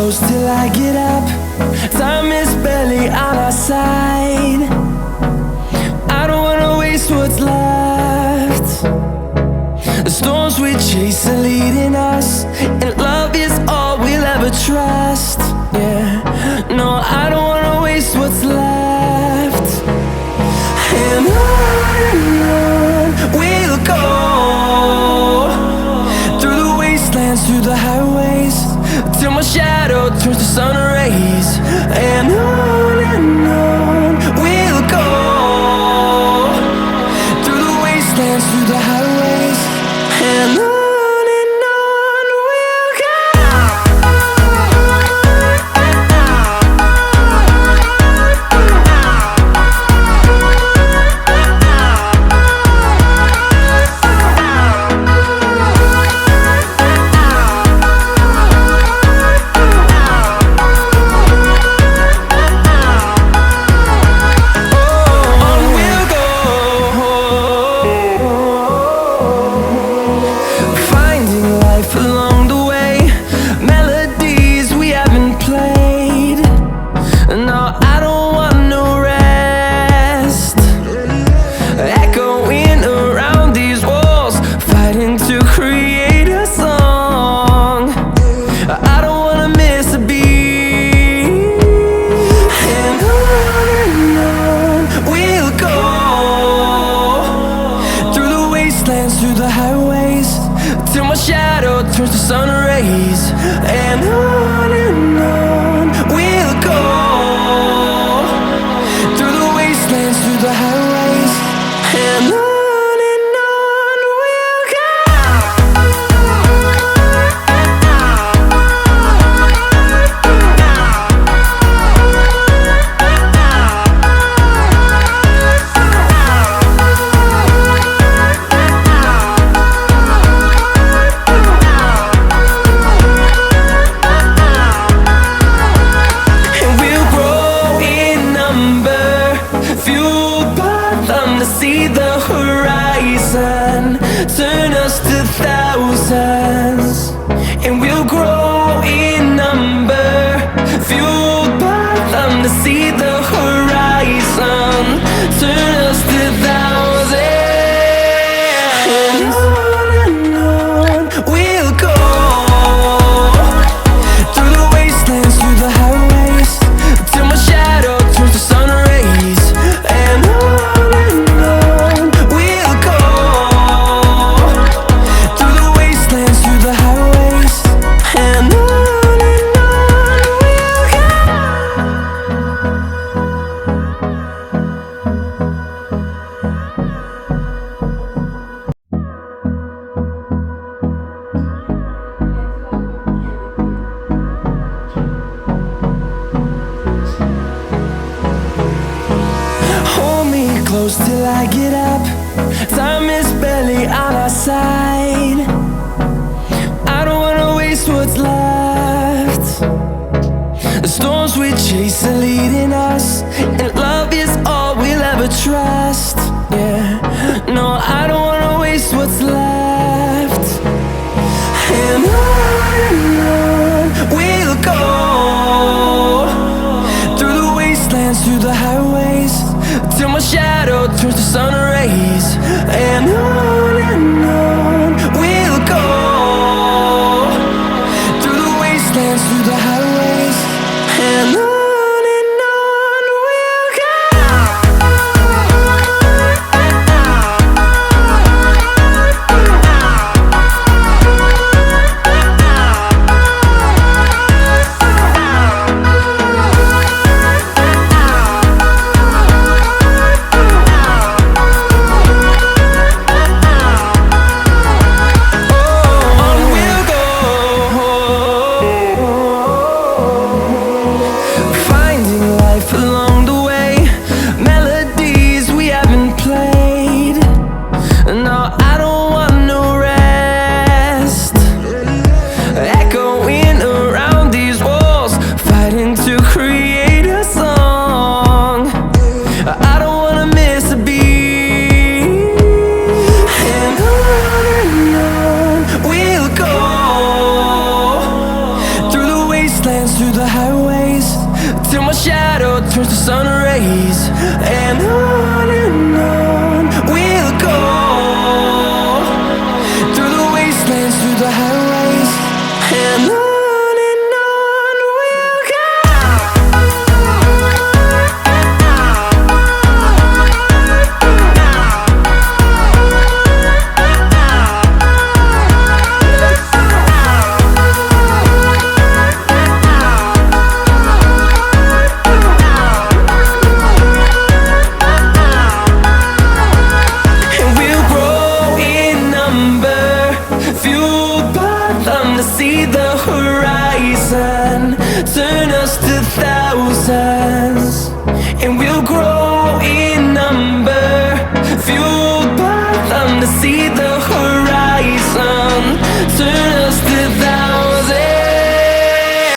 close till I get up. Time is barely on our side. I don't wanna waste what's left. The storms we chase are leading us, and love is all we'll ever trust. Yeah, no, I don't wanna waste what's left. And on we'll go, through the wastelands, through the highways, till my shadow turns to sun rays. And on we'll go, through the wastelands, through the highways, and on. Through the highways, till my shadow turns to sun rays. And on we'll go, through the wastelands, through the highways, and on. See the horizon turn us to thousands, and we'll grow in number, fueled by them. To see the horizon turn us to thousands, and on we'll go, through the wastelands, through the highways, till my shadow turns to sun rays. And close till I get up. Time is barely on our side. I don't wanna waste what's left. The storms we chase are leading us, and love is all we'll ever trust. Yeah, no, I don't wanna waste what's left. And on we'll go, through the wastelands, through the highways, till my shadow turns to sun rays. And on we'll go, through the wastelands, through the highways, and on. shadow turns to sun rays, and on we'll go.